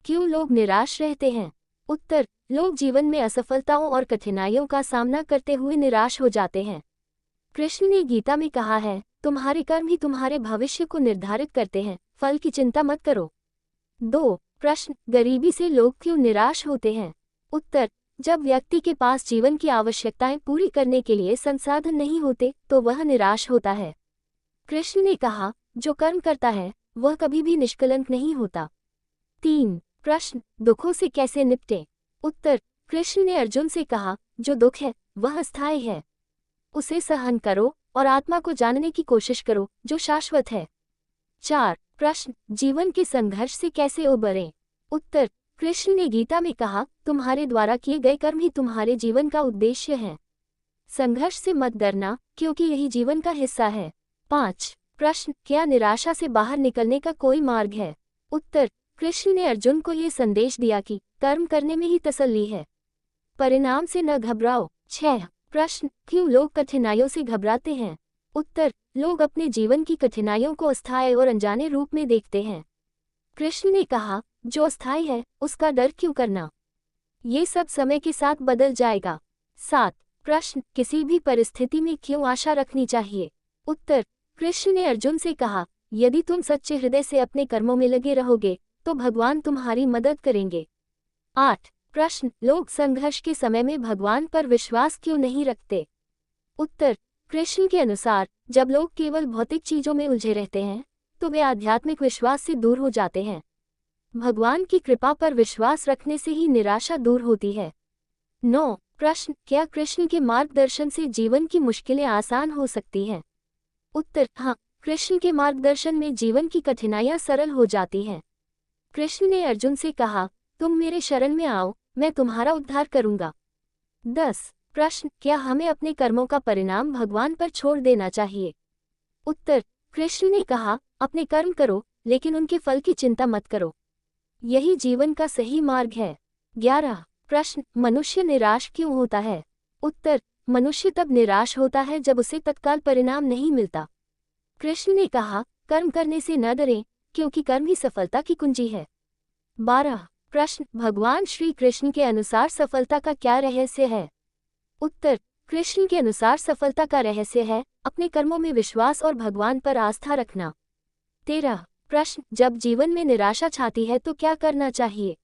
क्यों लोग निराश रहते हैं? उत्तर, लोग जीवन में असफलताओं और कठिनाइयों का सामना करते हुए निराश हो जाते हैं। कृष्ण ने गीता में कहा है, तुम्हारे कर्म ही तुम्हारे भविष्य को निर्धारित करते हैं, फल की चिंता मत करो। 2 प्रश्न, गरीबी से लोग क्यों निराश होते हैं? उत्तर, जब व्यक्ति के पास जीवन की आवश्यकताएं पूरी करने के लिए संसाधन नहीं होते तो वह निराश होता है। कृष्ण ने कहा, जो कर्म करता है वह कभी भी निष्कलंक नहीं होता। 3 प्रश्न, दुखों से कैसे निपटें? उत्तर, कृष्ण ने अर्जुन से कहा, जो दुख है वह अस्थायी है, उसे सहन करो और आत्मा को जानने की कोशिश करो जो शाश्वत है। 4 प्रश्न, जीवन के संघर्ष से कैसे उबरें? उत्तर, कृष्ण ने गीता में कहा, तुम्हारे द्वारा किए गए कर्म ही तुम्हारे जीवन का उद्देश्य है। संघर्ष से मत डरना, क्योंकि यही जीवन का हिस्सा है। 5 प्रश्न, क्या निराशा से बाहर निकलने का कोई मार्ग है? उत्तर, कृष्ण ने अर्जुन को ये संदेश दिया कि कर्म करने में ही तसल्ली है, परिणाम से न घबराओ। 6 प्रश्न, क्यों लोग कठिनाइयों से घबराते हैं? उत्तर, लोग अपने जीवन की कठिनाइयों को अस्थायी और अनजाने रूप में देखते हैं। कृष्ण ने कहा, जो अस्थायी है उसका डर क्यों करना, ये सब समय के साथ बदल जाएगा। 7 प्रश्न, किसी भी परिस्थिति में क्यों आशा रखनी चाहिए? उत्तर, कृष्ण ने अर्जुन से कहा, यदि तुम सच्चे हृदय से अपने कर्मों में लगे रहोगे तो भगवान तुम्हारी मदद करेंगे। 8 प्रश्न, लोग संघर्ष के समय में भगवान पर विश्वास क्यों नहीं रखते? उत्तर, कृष्ण के अनुसार जब लोग केवल भौतिक चीजों में उलझे रहते हैं तो वे आध्यात्मिक विश्वास से दूर हो जाते हैं। भगवान की कृपा पर विश्वास रखने से ही निराशा दूर होती है। 9 प्रश्न, क्या कृष्ण के मार्गदर्शन से जीवन की मुश्किलें आसान हो सकती हैं? उत्तर, हाँ, कृष्ण के मार्गदर्शन में जीवन की कठिनाइयां सरल हो जाती हैं। कृष्ण ने अर्जुन से कहा, तुम मेरे शरण में आओ, मैं तुम्हारा उद्धार करूंगा। 10 प्रश्न, क्या हमें अपने कर्मों का परिणाम भगवान पर छोड़ देना चाहिए? उत्तर, कृष्ण ने कहा, अपने कर्म करो लेकिन उनके फल की चिंता मत करो, यही जीवन का सही मार्ग है। 11 प्रश्न, मनुष्य निराश क्यों होता है? उत्तर, मनुष्य तब निराश होता है जब उसे तत्काल परिणाम नहीं मिलता। कृष्ण ने कहा, कर्म करने से न डरें, क्योंकि कर्म ही सफलता की कुंजी है। 12 प्रश्न, भगवान श्री कृष्ण के अनुसार सफलता का क्या रहस्य है? उत्तर, कृष्ण के अनुसार सफलता का रहस्य है अपने कर्मों में विश्वास और भगवान पर आस्था रखना। 13 प्रश्न, जब जीवन में निराशा छाती है तो क्या करना चाहिए?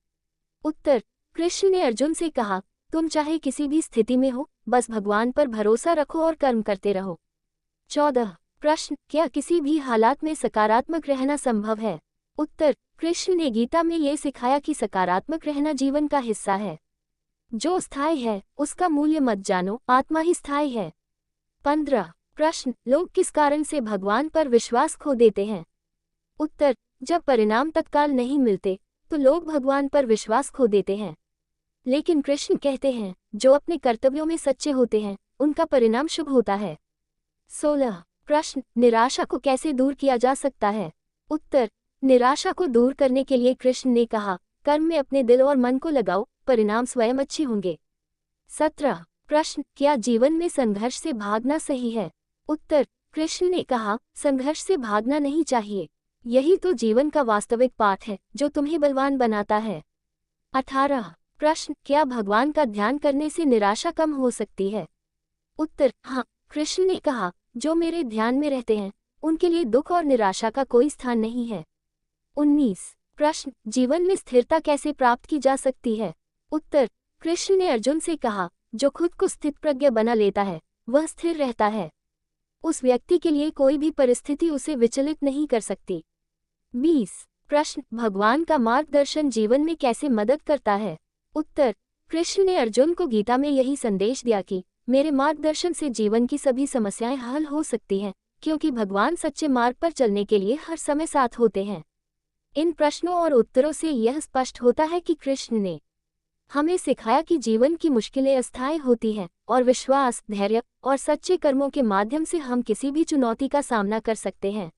उत्तर, कृष्ण ने अर्जुन से कहा, तुम चाहे किसी भी स्थिति में हो, बस भगवान पर भरोसा रखो और कर्म करते रहो। 14 प्रश्न, क्या किसी भी हालात में सकारात्मक रहना संभव है? उत्तर, कृष्ण ने गीता में ये सिखाया कि सकारात्मक रहना जीवन का हिस्सा है। जो स्थायी है उसका मूल्य मत जानो, आत्मा ही स्थायी है। 15 प्रश्न, लोग किस कारण से भगवान पर विश्वास खो देते हैं? उत्तर, जब परिणाम तत्काल नहीं मिलते तो लोग भगवान पर विश्वास खो देते हैं, लेकिन कृष्ण कहते हैं, जो अपने कर्तव्यों में सच्चे होते हैं उनका परिणाम शुभ होता है। 16 प्रश्न, निराशा को कैसे दूर किया जा सकता है? उत्तर, निराशा को दूर करने के लिए कृष्ण ने कहा, कर्म में अपने दिल और मन को लगाओ, परिणाम स्वयं अच्छे होंगे। 17 प्रश्न, क्या जीवन में संघर्ष से भागना सही है? उत्तर, कृष्ण ने कहा, संघर्ष से भागना नहीं चाहिए, यही तो जीवन का वास्तविक पाठ है जो तुम्हें बलवान बनाता है। 18 प्रश्न, क्या भगवान का ध्यान करने से निराशा कम हो सकती है? उत्तर, हाँ, कृष्ण ने कहा, जो मेरे ध्यान में रहते हैं उनके लिए दुख और निराशा का कोई स्थान नहीं है। 19 प्रश्न, जीवन में स्थिरता कैसे प्राप्त की जा सकती है? उत्तर, कृष्ण ने अर्जुन से कहा, जो खुद को स्थित प्रज्ञ बना लेता है वह स्थिर रहता है, उस व्यक्ति के लिए कोई भी परिस्थिति उसे विचलित नहीं कर सकती। 20 प्रश्न, भगवान का मार्गदर्शन जीवन में कैसे मदद करता है? उत्तर, कृष्ण ने अर्जुन को गीता में यही संदेश दिया कि मेरे मार्गदर्शन से जीवन की सभी समस्याएं हल हो सकती हैं, क्योंकि भगवान सच्चे मार्ग पर चलने के लिए हर समय साथ होते हैं। इन प्रश्नों और उत्तरों से यह स्पष्ट होता है कि कृष्ण ने हमें सिखाया कि जीवन की मुश्किलें अस्थायी होती हैं और विश्वास, धैर्य और सच्चे कर्मों के माध्यम से हम किसी भी चुनौती का सामना कर सकते हैं।